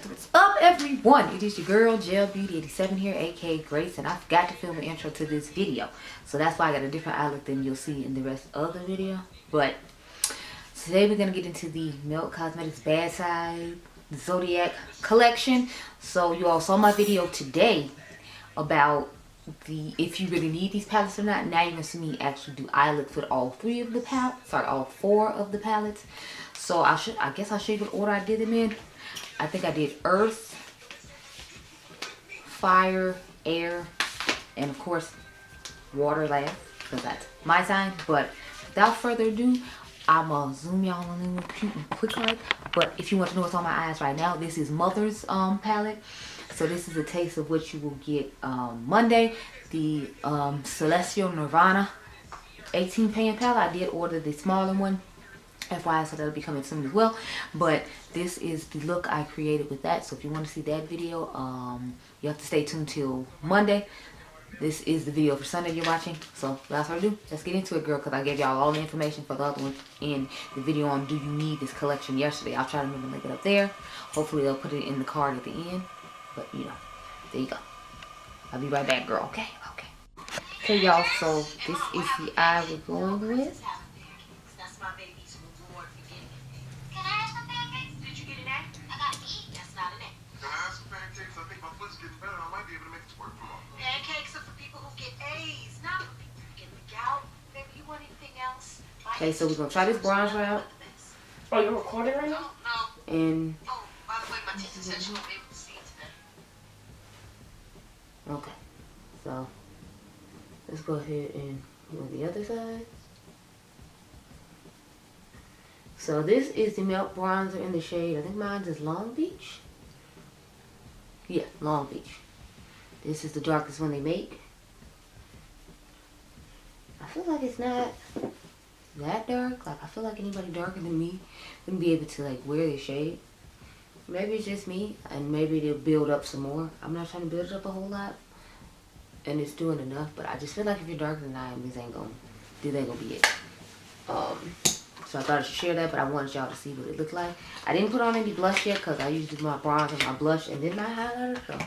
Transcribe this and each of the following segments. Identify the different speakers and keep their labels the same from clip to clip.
Speaker 1: What's up, everyone? It is your girl Gel Beauty 87 here, aka Grace, and I forgot to film an intro to this video, so that's why I got a different eye look than you'll see in the rest of the video. But today we're gonna get into the Melt Cosmetics Bad Side Zodiac Collection. So you all saw my video today about if you really need these palettes or not. Now you're gonna see me actually do eye look for all three of the palettes, sorry, all four of the palettes. So I guess I'll show you what order I did them in. I think I did Earth, Fire, Air, and of course Water last, because that's my sign. But without further ado, I'm gonna zoom y'all in real cute and quick like. But if you want to know what's on my eyes right now, this is Mother's palette. So this is a taste of what you will get Monday. The Celestial Nirvana 18 pan palette. I did order the smaller one, FYI, so that'll be coming soon as well. But this is the look I created with that. So if you want to see that video, you have to stay tuned till Monday. This is the video for Sunday you're watching. So without further ado, let's get into it, girl, because I gave y'all all the information for the other one in the video on Do You Need This collection yesterday. I'll try to remember to link it up there. Hopefully they'll put it in the card at the end. But you know, there you go. I'll be right back, girl. Okay, okay. Okay, y'all, so this is the eye we're going with. Okay, so we're gonna try this bronzer out.
Speaker 2: Oh, you're recording right now?
Speaker 1: And
Speaker 3: oh, by the way, my teacher said she won't be able to see today.
Speaker 1: okay, so let's go ahead and go on the other side. So this is the Melt bronzer in the shade, I think mine is Long Beach. Yeah, Long Beach. This is the darkest one they make. I feel like it's not that dark. Like, I feel like anybody darker than me wouldn't be able to like wear this shade. Maybe it's just me, and maybe they'll build up some more. I'm not trying to build it up a whole lot, and it's doing enough. But I just feel like if you're darker than I am, this ain't gonna be it. So I thought I should share that, but I wanted y'all to see what it looked like. I didn't put on any blush yet because I used my bronzer, my blush, and then my highlighter. So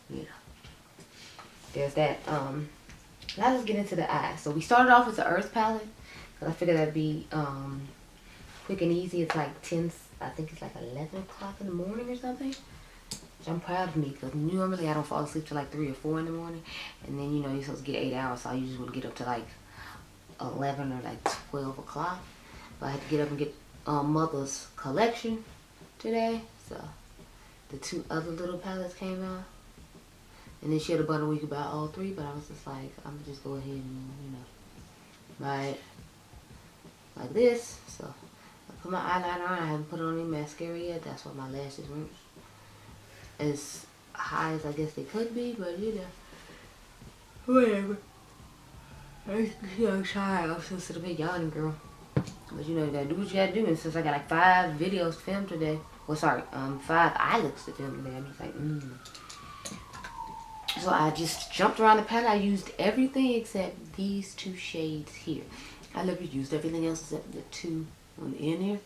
Speaker 1: you know, there's that. Now let's get into the eyes. So we started off with the Earth palette, because I figured that'd be quick and easy. It's like 10, I think it's like 11 o'clock in the morning or something. Which I'm proud of me, because normally I don't fall asleep till like 3 or 4 in the morning. And then, you know, you're supposed to get 8 hours, so I usually would get up to like 11 or like 12 o'clock. But I had to get up and get Mother's collection today. So the 2 other little palettes came out. And then she had a bundle we could buy all 3, but I was just like, I'm gonna just go ahead and, you know, buy it like this. So I put my eyeliner on. I haven't put on any mascara yet. That's why my lashes weren't as high as I guess they could be, but you know, whatever. I'm so tired. I'm still sitting here yawning, girl. But you know, you gotta do what you gotta do. And since I got like 5 videos to film today, well, sorry, 5 eye looks to film today, I'm just like, So I just jumped around the palette. I used everything except these 2 shades here. I literally used everything else except the 2 on the end here.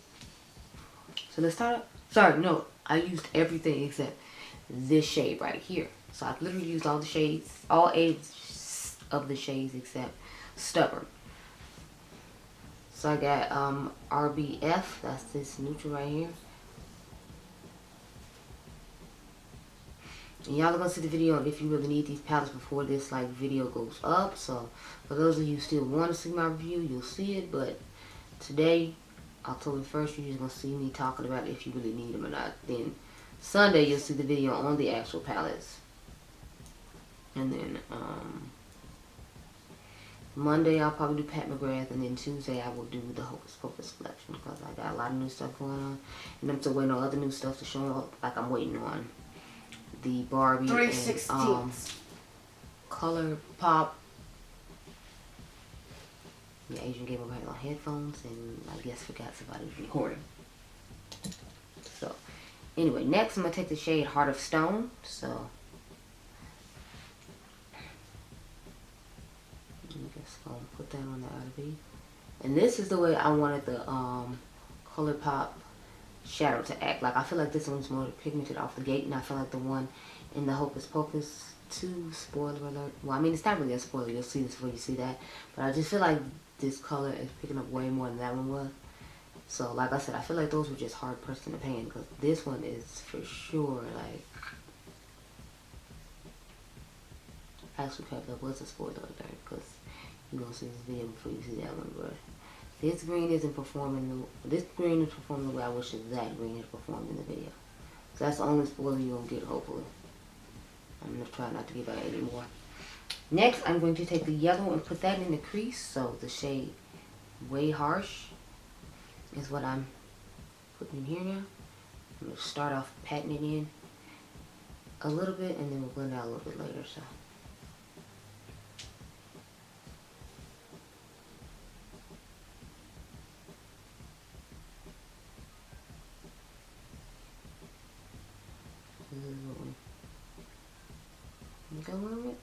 Speaker 1: So let's start up. Sorry, no. I used everything except this shade right here. So I literally used all the shades, all 8 of the shades except Stubborn. So I got RBF. That's this neutral right here. And y'all are gonna see the video on if you really need these palettes before this like video goes up. So for those of you who still want to see my review, you'll see it. But today, October 1st, you're just gonna see me talking about if you really need them or not. Then Sunday, you'll see the video on the actual palettes. And then Monday, I'll probably do Pat McGrath, and then Tuesday, I will do the Hocus Pocus collection because I got a lot of new stuff going on, and I'm still waiting on other new stuff to show up. Like I'm waiting on the Barbie and Color Pop. Yeah, Adriangameover had on headphones, and I guess forgot somebody was recording. So anyway, next I'm gonna take the shade Heart of Stone. So I'm just gonna put that on the outer V. And this is the way I wanted the Color Pop shadow to act. Like I feel like this one's more pigmented off the gate, and I feel like the one in the Hocus Pocus 2, spoiler alert. Well, I mean, it's not really a spoiler. You'll see this before you see that. But I just feel like this color is picking up way more than that one was. So, like I said, I feel like those were just hard pressed in the pan, because this one is for sure, like... Actually, crap, that was a spoiler alert, because you're going to see this video before you see that one, but... This green isn't performing this green is performing the way I wish that green is performed in the video. So that's the only spoiler you're going to get, hopefully. I'm going to try not to give out any more. Next, I'm going to take the yellow and put that in the crease. So the shade Way Harsh is what I'm putting in here now. I'm going to start off patting it in a little bit, and then we'll blend out a little bit later. So. This is what we go on it.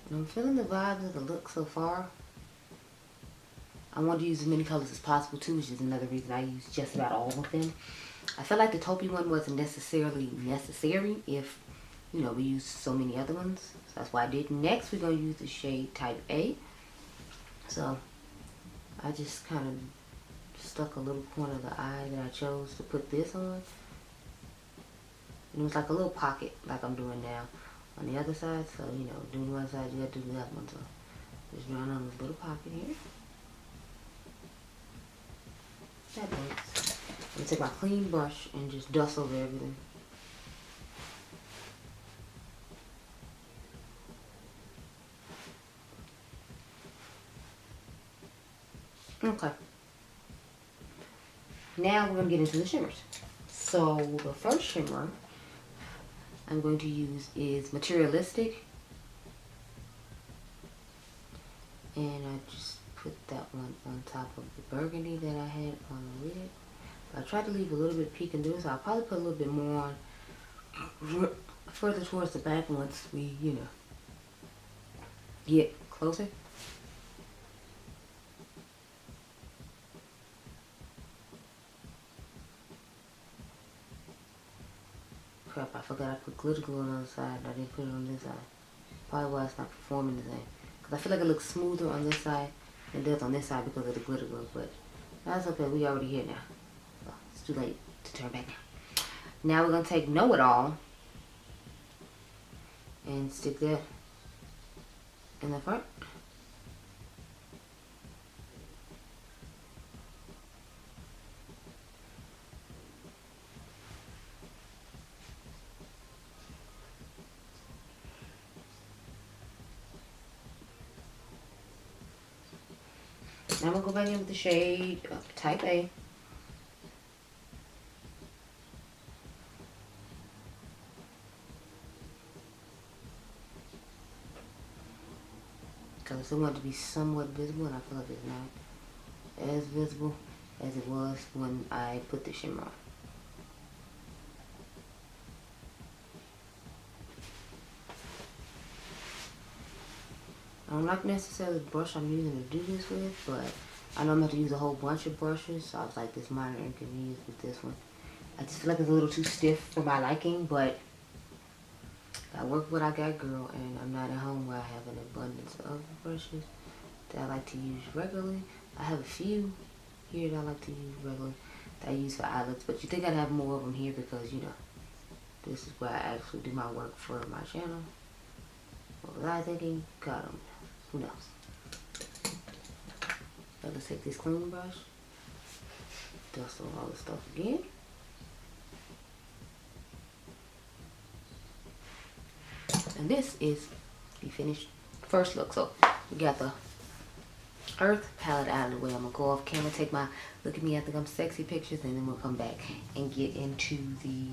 Speaker 1: And I'm feeling the vibes of the look so far. I want to use as many colors as possible too, which is another reason I use just about all of them. I felt like the taupey one wasn't necessarily necessary if, you know, we used so many other ones. So that's why I did. Next, we're going to use the shade Type A. So, I just kind of stuck a little corner of the eye that I chose to put this on. And it was like a little pocket, like I'm doing now on the other side. So, you know, doing one side, you got to do the other one. So, just drawing on this little pocket here. That works. I'm going to take my clean brush and just dust over everything. Okay. Now we're going to get into the shimmers. So the first shimmer I'm going to use is Materialistic. And I just put that one on top of the burgundy that I had on the lid. I tried to leave a little bit of peek in there, so I'll probably put a little bit more on further towards the back once we, you know, get closer. Crap, I forgot I put glitter glue on the other side. I didn't put it on this side. Probably why it's not performing the same. Because I feel like it looks smoother on this side than it does on this side because of the glitter glue. But that's okay. We already here now. So it's too late to turn back now. Now we're going to take Know It All and stick that in the front. Now I'm going to go back in with the shade Type A. Because I want it to be somewhat visible, and I feel like it's not as visible as it was when I put the shimmer on. I don't like necessarily the brush I'm using to do this with, but I know I'm going to use a whole bunch of brushes, so I was like, this minor inconvenience with this one. I just feel like it's a little too stiff for my liking, but I work what I got, girl, and I'm not at home where I have an abundance of brushes that I like to use regularly. I have a few here that I like to use regularly that I use for eyelids, but you think I'd have more of them here because, you know, this is where I actually do my work for my channel. What was I thinking? God, who knows? So let's take this clean brush, dust on all this stuff again. And this is the finished first look. So we got the Earth palette out of the way. I'm gonna go off camera, take my look at me, I think I'm sexy pictures, and then we'll come back and get into the,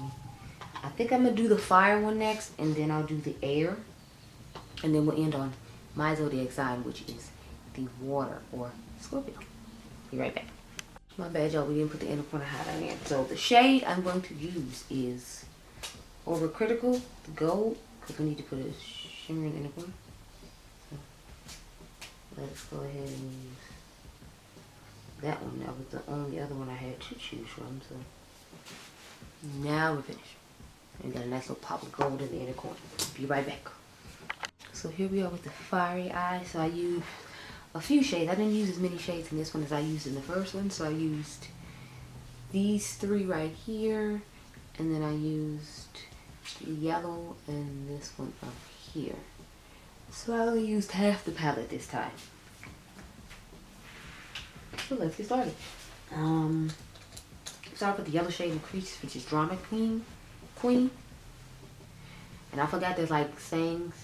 Speaker 1: I think I'm gonna do the fire one next, and then I'll do the air, and then we'll end on my zodiac sign, which is the water or Scorpio. Be right back. My bad, y'all, we didn't put the inner corner highlight in. So the shade I'm going to use is Overcritical, the gold because we need to put a shimmer in the corner. So let's go ahead and use that one. That was the only other one I had to choose from. So now we're finished. And got a nice little pop of gold in the inner corner. Be right back. So here we are with the fiery eye. So I used a few shades. I didn't use as many shades in this one as I used in the first one. So I used these three right here. And then I used the yellow and this one up here. So I only used half the palette this time. So let's get started. Start with the yellow shade in crease, which is Drama Queen. And I forgot there's like sayings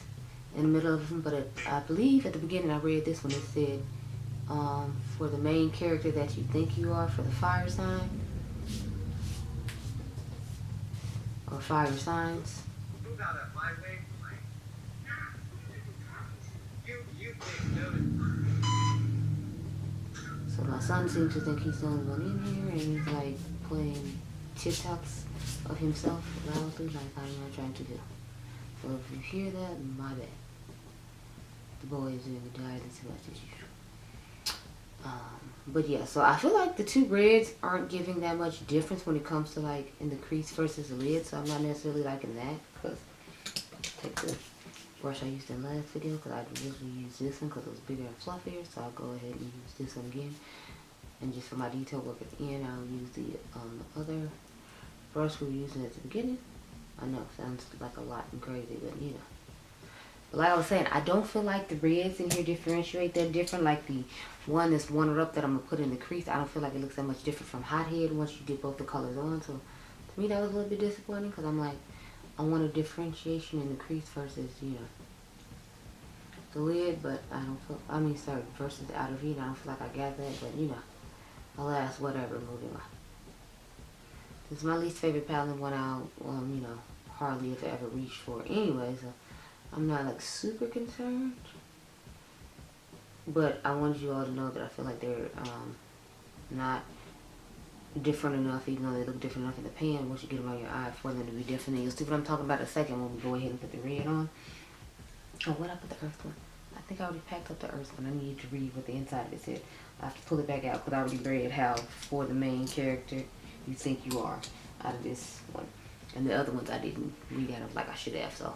Speaker 1: in the middle of them, but I believe at the beginning I read this one. It said, for the main character that you think you are, for the fire sign or fire signs. So my son seems to think he's the only one in here, and he's like playing TikToks of himself loudly, like I'm not trying to do. So if you hear that, my bad. The boy is doing the diet as much as usual. But yeah, so I feel like the two reds aren't giving that much difference when it comes to like in the crease versus the lid, so I'm not necessarily liking that. Because take the brush I used in the last video, because I usually use this one because it was bigger and fluffier, so I'll go ahead and use this one again. And just for my detail work at the end, I'll use the other brush we were using at the beginning. I know, it sounds like a lot and crazy, but you know. But like I was saying, I don't feel like the reds in here differentiate that different. Like the one that's one up that I'm going to put in the crease, I don't feel like it looks that much different from Hothead once you get both the colors on. So to me that was a little bit disappointing, because I'm like, I want a differentiation in the crease versus, you know, the lid, but I don't feel, versus the outer V, I don't feel like I got that, but you know, alas, whatever, moving on. This is my least favorite palette, one I'll, you know, hardly if I ever reach for anyway, so I'm not like super concerned. But I wanted you all to know that I feel like they're not different enough, even though they look different enough in the pan. Once you get them on your eye, for them to be different. And you'll see what I'm talking about in a second when we go ahead and put the red on. Oh, what I put the earth one? I think I already packed up the earth one. I need to read what the inside of it said. I have to pull it back out, because I already read how for the main character you think you are out of this one. And the other ones I didn't read out of like I should have, so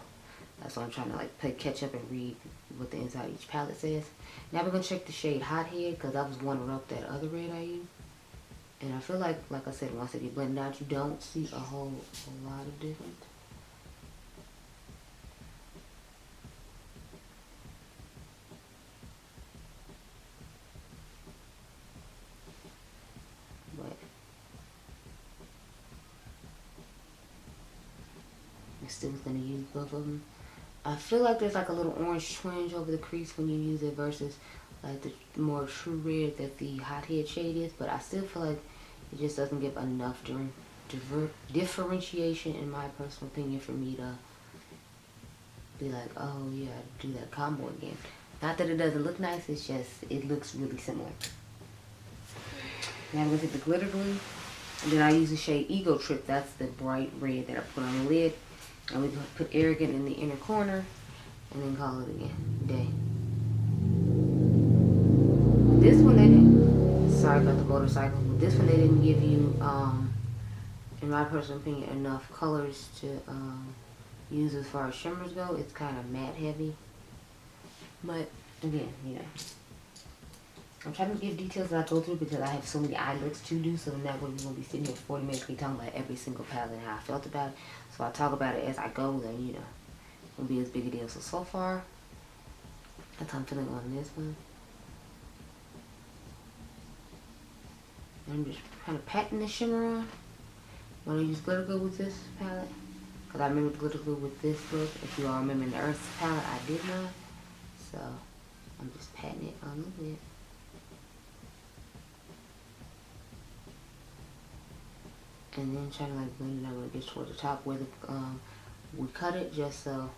Speaker 1: that's why I'm trying to like catch up and read what the inside of each palette says. Now we're going to check the shade Hothead, because that was one up that other red I used. And I feel like I said, once it get blended out, you don't see a whole lot of difference. But I still was going to use both of them. I feel like there's like a little orange twinge over the crease when you use it versus like the more true red that the Hothead shade is, but I still feel like it just doesn't give enough differentiation, in my personal opinion, for me to be like, oh yeah, do that combo again. Not that it doesn't look nice, it's just, it looks really similar. Now I'm going to take the glitter glue, and then I use the shade Ego Trip. That's the bright red that I put on the lid. And we put Arrogant in the inner corner, and then call it again. Day. This one they didn't, sorry about the motorcycle, but this one they didn't give you, in my personal opinion, enough colors to use as far as shimmers go. It's kind of matte heavy. But again, you know, I'm trying to give details as I go through, because I have so many eye looks to do, so that way we're going to be sitting here 40 minutes me talking about every single palette and how I felt about it. So I talk about it as I go, then, you know, it won't be as big a deal. So far, that's how I'm feeling on this one. And I'm just kind of patting the shimmer on. When I use glitter glue with this palette, because I remember the glitter glue with this look. If you all remember in the Earth palette, I did not. So I'm just patting it on the lid. And then trying to like blend it out when it gets towards the top where the, we cut it, just so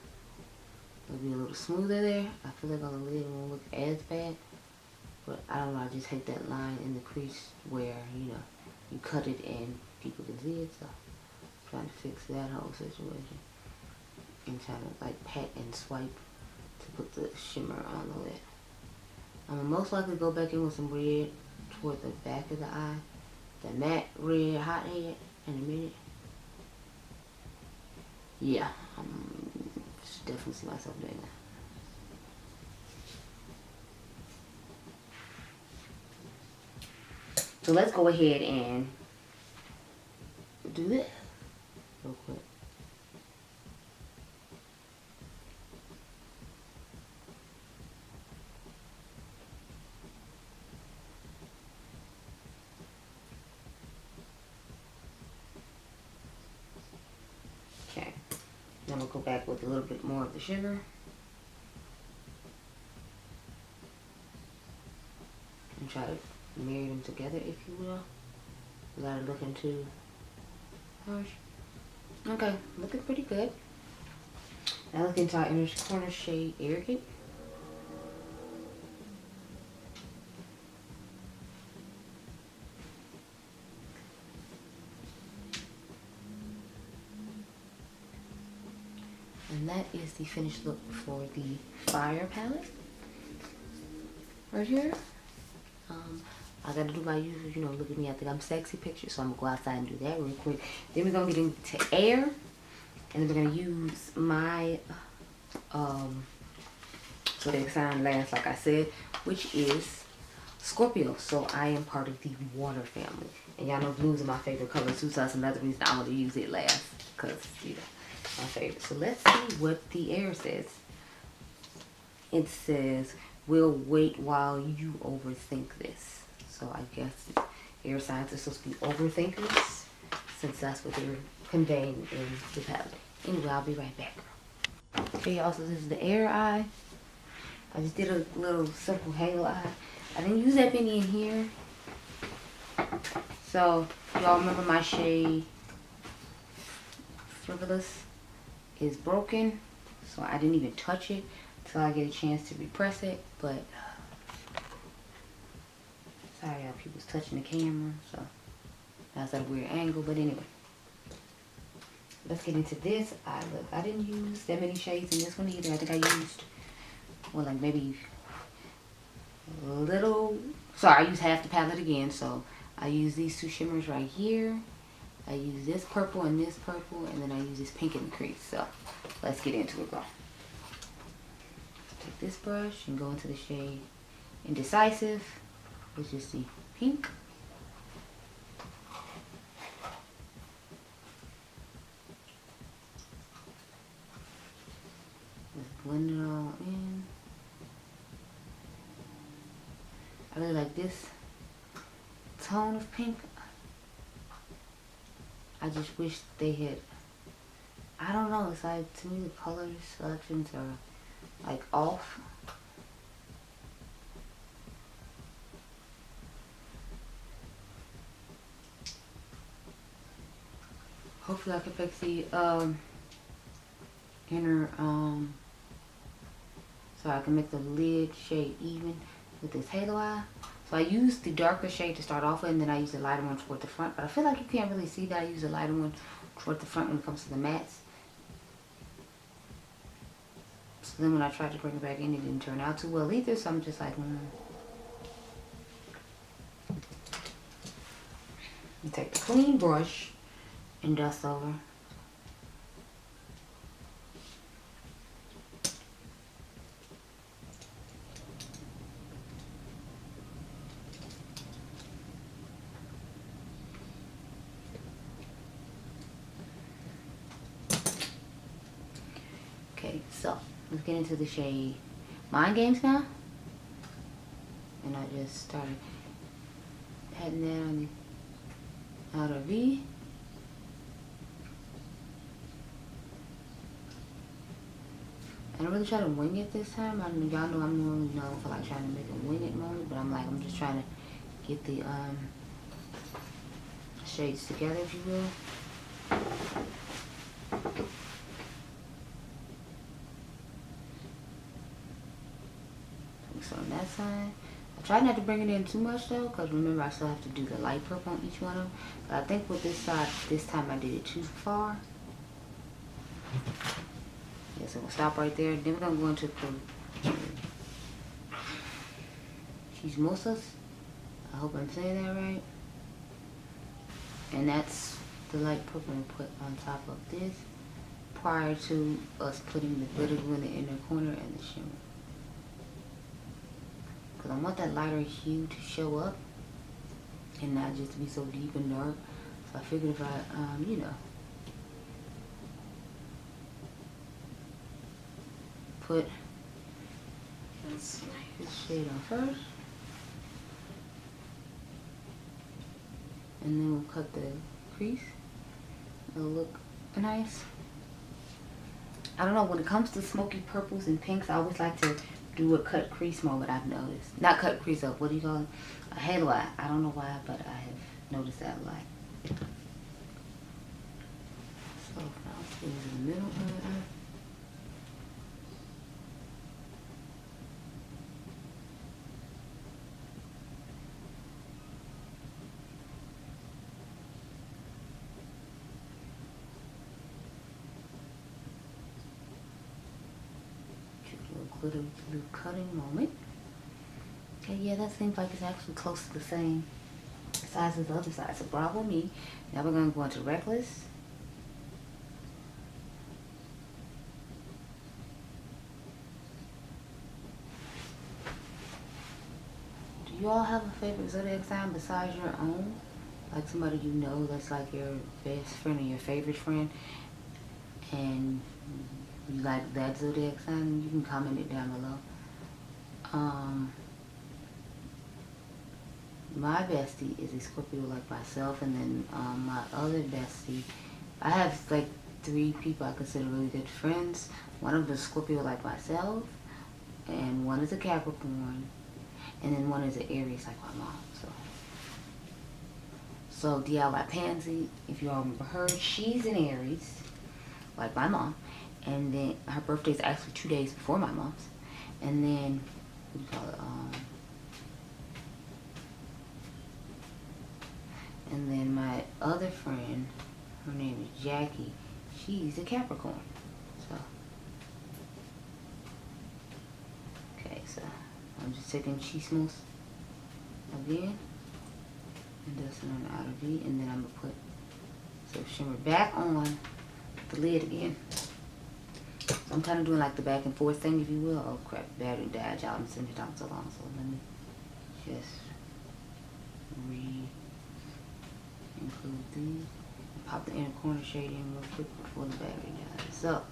Speaker 1: it'll be a little smoother there. I feel like on the lid it won't look as bad, but I don't know, I just hate that line in the crease where, you know, you cut it and people can see it, so I'm trying to fix that whole situation. and try to like pat and swipe to put the shimmer on the lid. I'm gonna most likely go back in with some red toward the back of the eye, the matte red hot head in a minute. Yeah, definitely see myself doing that. So let's go ahead and do this real quick. Okay, then we'll go back with a little bit more of the sugar. And try to marry them together, if you will, without it looking too harsh. Okay, looking pretty good. Now look into our inner corner shade, Arrogant. And that is the finished look for the Fire palette. Right here. I gotta do my usual, you know, look at me, I think I'm sexy picture, so I'm gonna go outside and do that real quick. Then we're gonna get into Air, and then we're gonna use my zodiac sign last, like I said, which is Scorpio. So I am part of the water family, and y'all know blues are my favorite color too, so that's another reason I want to use it last, because you know, my favorite. So let's see what the Air says. It says, "We'll wait while you overthink this." So I guess air signs are supposed to be overthinkers, since that's what they're conveying in the palette. Anyway, I'll be right back. Okay, y'all, so this is the air eye. I just did a little simple halo eye. I didn't use that many in here. So, y'all remember my shade Frivolous is broken. So I didn't even touch it until I get a chance to repress it. But sorry, y'all, people's touching the camera, so that's at a weird angle. But anyway, let's get into this eye look. I didn't use that many shades in this one either. I think I used, well, like maybe a little. Sorry, I used half the palette again. So I use these two shimmers right here. I use this purple and this purple, and then I use this pink in the crease. So let's get into it, girl. Take this brush and go into the shade Indecisive, which is the pink. Let's blend it all in. I really like this tone of pink. I just wish they had, I don't know, it's like, to me the color selections are like off. Hopefully I can fix the inner, so I can make the lid shade even with this halo eye. So I used the darker shade to start off with, and then I use the lighter one toward the front. But I feel like you can't really see that I use the lighter one toward the front when it comes to the mattes. So then when I tried to bring it back in, it didn't turn out too well either. So I'm just like, You take the clean brush and dust over. Okay, so let's get into the shade Mind Games now. And I just started patting that on the outer V. And I really try to wing it this time. I mean, y'all know I'm normally known for like trying to make a wing it moment, but I'm just trying to get the shades together, if you will. So on that side, I try not to bring it in too much though, because remember I still have to do the light purple on each one of them. But I think with this side, this time I did it too far. Okay, so we'll stop right there. Then we're gonna go into Chismosas. I hope I'm saying that right. And that's the light purple we put on top of this prior to us putting the glitter glue in the inner corner and the shimmer. Because I want that lighter hue to show up and not just be so deep and dark. So I figured if I, you know, put this shade on first. And then we'll cut the crease. It'll look nice. I don't know, when it comes to smoky purples and pinks, I always like to do a cut crease moment, I've noticed. Not cut crease up, what do you call it? A halo eye. I don't know why, but I have noticed that a lot. So now let's get into the middle of the eye. Little cutting moment. Okay, yeah, that seems like it's actually close to the same size as the other side. So bravo me. Now we're gonna go into Reckless. Do you all have a favorite zodiac sign besides your own? Like somebody you know that's like your best friend or your favorite friend, and you like that zodiac sign? You can comment it down below. My bestie is a Scorpio like myself, and then my other bestie, I have like 3 people I consider really good friends. One of them is Scorpio like myself, and one is a Capricorn, and then one is an Aries like my mom. So DIY Pansy, if you all remember her, she's an Aries like my mom. And then her birthday is actually 2 days before my mom's. And then, what do you call it? And then my other friend, her name is Jackie. She's a Capricorn. So, okay, so I'm just taking Chismos again and dusting on the outer V, and then I'm gonna put some shimmer back on the lid again. So I'm kind of doing like the back and forth thing, if you will. Oh crap, battery died, y'all. I'm sitting here talking so long, so let me just include these. Pop the inner corner shade in real quick before the battery dies. So,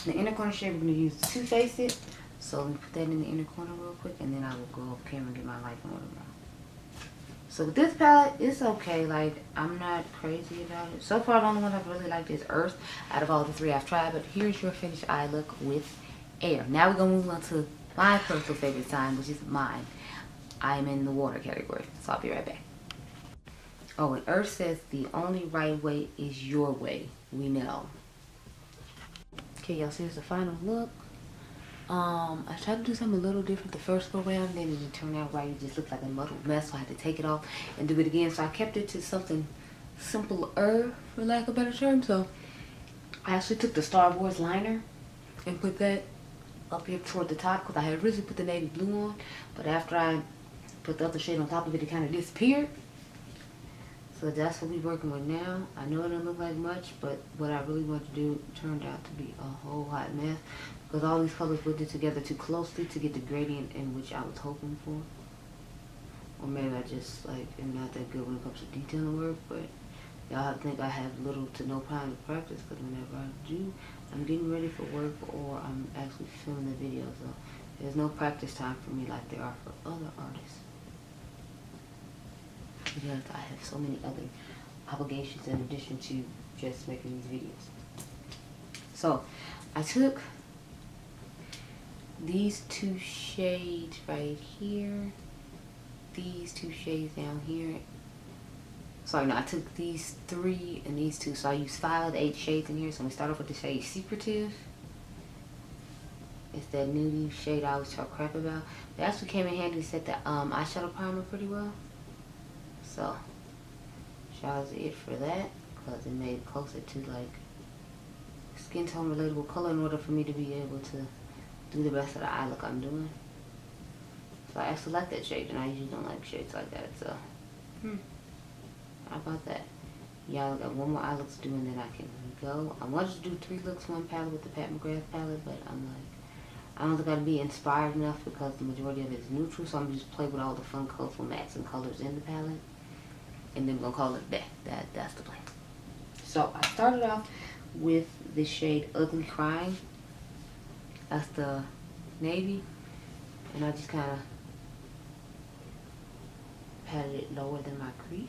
Speaker 1: the inner corner shade we're going to use to Too Faced It. So let me put that in the inner corner real quick, and then I will go off camera and get my light in order. So with this palette, it's okay. Like, I'm not crazy about it. So far, the only one I've really liked is Earth out of all the 3 I've tried. But here's your finished eye look with Air. Now we're going to move on to my personal favorite sign, which is mine. I'm in the water category. So I'll be right back. Oh, and Earth says the only right way is your way. We know. Okay, y'all, so here's the final look. I tried to do something a little different the first go around, then it didn't turn out right. It just looked like a muddled mess, so I had to take it off and do it again. So I kept it to something simpler, for lack of a better term. So I actually took the Star Wars liner and put that up here toward the top, because I had originally put the navy blue on, but after I put the other shade on top of it, it kind of disappeared. So that's what we're working with now. I know it doesn't look like much, but what I really wanted to do turned out to be a whole hot mess, because all these colors blended together too closely to get the gradient in which I was hoping for. Or maybe I just like am not that good when it comes to detailing work, but y'all think I have little to no time to practice, because whenever I do, I'm getting ready for work or I'm actually filming the video. So there's no practice time for me like there are for other artists, because I have so many other obligations in addition to just making these videos. So I took these 2 shades right here, these 2 shades down here. Sorry, no, I took these 3 and these 2, so I used 5 of the 8 shades in here. So we start off with the shade Secretive. It's that nudie shade I always talk crap about. It actually came in handy to set the eyeshadow primer pretty well. So, shout out to it for that, because it made it closer to like skin tone relatable color in order for me to be able to do the rest of the eye look I'm doing. So I actually like that shade, and I usually don't like shades like that, so how about that? Y'all got one more eye look to do and then I can go. I wanted to do 3 looks, 1 palette with the Pat McGrath palette, but I'm like, I don't think I'd be inspired enough because the majority of it is neutral, so I'm going to just play with all the fun, colorful mattes and colors in the palette. And then we're going to call it that. That's the plan. So I started off with the shade Ugly Crying. That's the navy. And I just kind of patted it lower than my crease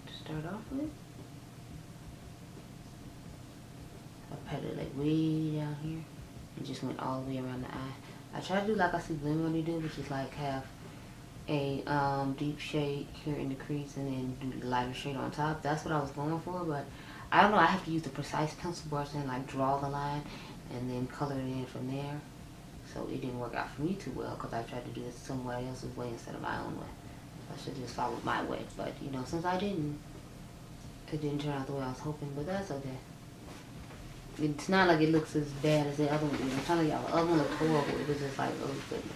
Speaker 1: to start off with. I patted it like way down here and just went all the way around the eye. I try to do like I see Glim really do, which is like have a deep shade here in the crease and then do the lighter shade on top. That's what I was going for, but I don't know, I have to use the precise pencil brush and like draw the line and then color it in from there. So it didn't work out for me too well because I tried to do it somebody else's way instead of my own way. I should just follow my way, but you know, since I didn't, it didn't turn out the way I was hoping, but that's okay. It's not like it looks as bad as the other one did. I'm telling y'all, the other one looked horrible. It was just like, oh goodness.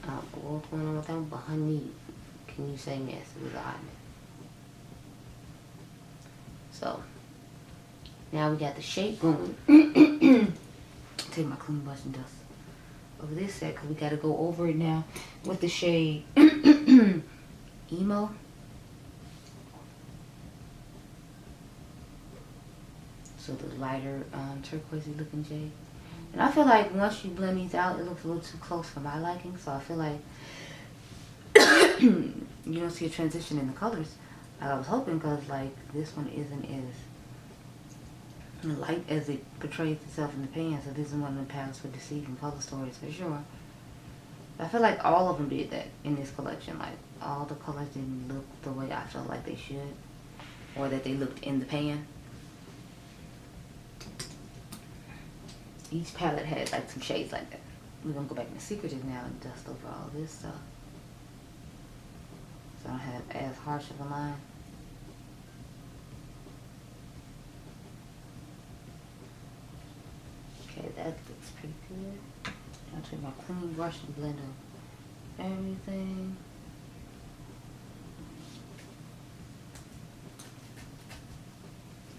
Speaker 1: I don't know what's going on with them, but honey, can you say yes? It was a hot mess. So, now we got the shape going. Take my clean brush and dust over this set because we got to go over it now with the shade Emo. So the lighter turquoisey looking shade. And I feel like once you blend these out, it looks a little too close for my liking. So I feel like you don't see a transition in the colors like I was hoping, because like this one isn't as light as it portrays itself in the pan. So this is one of the palettes with deceiving color stories for sure. I feel like all of them did that in this collection. Like all the colors didn't look the way I felt like they should, or that they looked in the pan. Each palette had like some shades like that. We're gonna go back into Secretive now and dust over all this stuff, so I don't have as harsh of a line. Okay, that looks pretty good. I'll take my clean brush and blend up everything.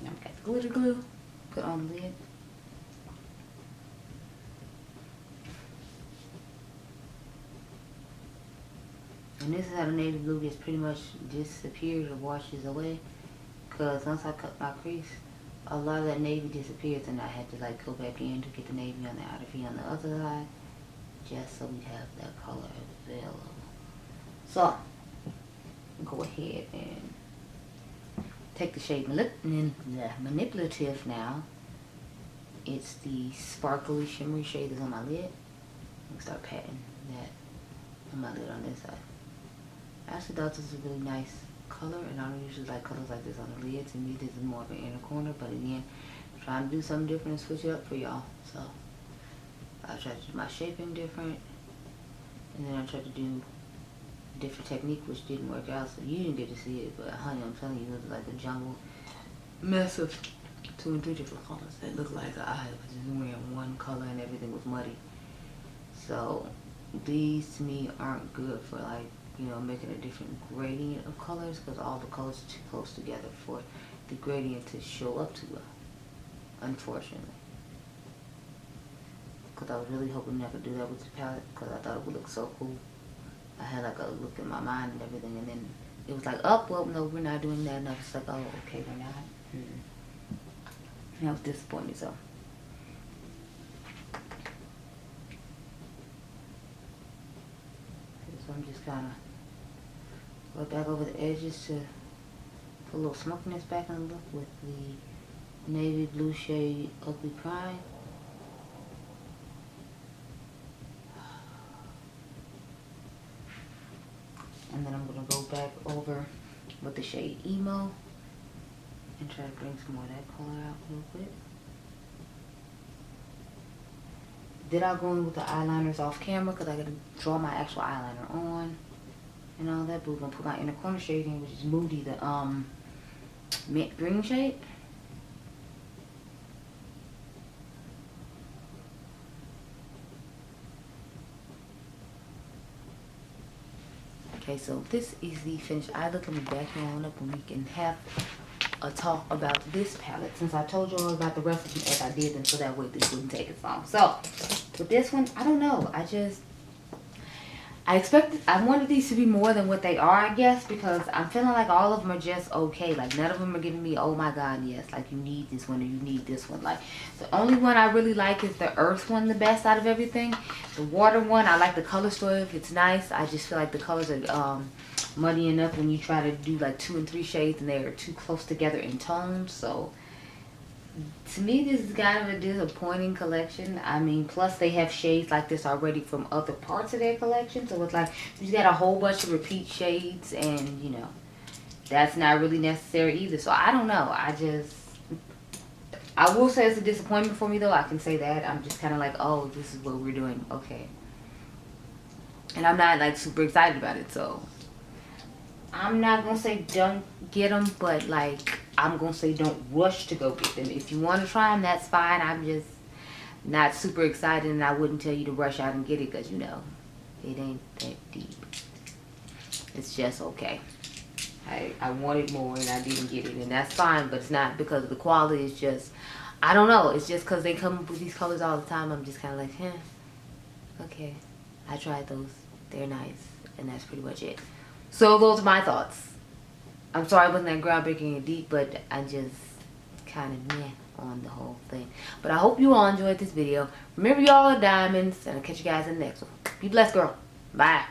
Speaker 1: Now we got the glitter glue. Put on the lid. And this is how the navy blue gets pretty much disappears or washes away. Because once I cut my crease, a lot of that navy disappears, and I had to like go back in to get the navy on the outer V on the other side, just so we have that color available. So, go ahead and take the shade Manipulative now. It's the sparkly shimmery shade that's on my lid. I'm gonna start patting that on my lid on this side. I actually thought this was a really nice color, and I don't usually like colors like this on the lid. To me, this is more of an inner corner, but again, trying to do something different and switch it up for y'all. So I tried to do my shaping different, and then I tried to do a different technique, which didn't work out, so you didn't get to see it. But honey, I'm telling you, it was like a jumbled mess of 2 and 3 different colors that looked like I was just wearing one color and everything was muddy. So these to me aren't good for like, you know, making a different gradient of colors, because all the colors are too close together for the gradient to show up too well, unfortunately. Because I was really hoping I could do that with the palette, because I thought it would look so cool. I had like a look in my mind and everything, and then it was like, oh, well, no, we're not doing that. And I was like, oh, okay, we're not. And I was disappointed, so. So I'm just kind of go back over the edges to put a little smokiness back in the look with the navy blue shade Ugly Crying. And then I'm going to go back over with the shade Emo and try to bring some more of that color out a little bit. Did I go in with the eyeliners off camera because I got to draw my actual eyeliner on and all that, but we're going to put my inner corner shade in, which is Moody, the mint green shade. Okay, so this is the finished eye look. Let me back you on up and we can have a talk about this palette, since I told you all about the rest of them as I did them, so that way this wouldn't take as long. So with this one, I don't know, I wanted these to be more than what they are, I guess, because I'm feeling like all of them are just okay. Like, none of them are giving me, oh my god, yes, like you need this one or you need this one. Like, the only one I really like is the earth one, the best out of everything. The water one, I like the color story. It's nice. I just feel like the colors are muddying up when you try to do like 2 and 3 shades and they're too close together in tones. So to me, this is kind of a disappointing collection. I mean, plus they have shades like this already from other parts of their collection. So it's like, you got a whole bunch of repeat shades and, you know, that's not really necessary either. So I don't know. I will say it's a disappointment for me though. I can say that. I'm just kind of like, oh, this is what we're doing. Okay. And I'm not like super excited about it. So I'm not going to say don't get them, but like, I'm going to say don't rush to go get them. If you want to try them, that's fine. I'm just not super excited, and I wouldn't tell you to rush out and get it because, you know, it ain't that deep. It's just okay. I wanted more and I didn't get it, and that's fine, but it's not because of the quality. It's just, I don't know. It's just because they come up with these colors all the time. I'm just kind of like, okay. I tried those. They're nice, and that's pretty much it. So those are my thoughts. I'm sorry it wasn't that groundbreaking and deep, but I just kind of meh on the whole thing. But I hope you all enjoyed this video. Remember, y'all are diamonds, and I'll catch you guys in the next one. Be blessed, girl. Bye.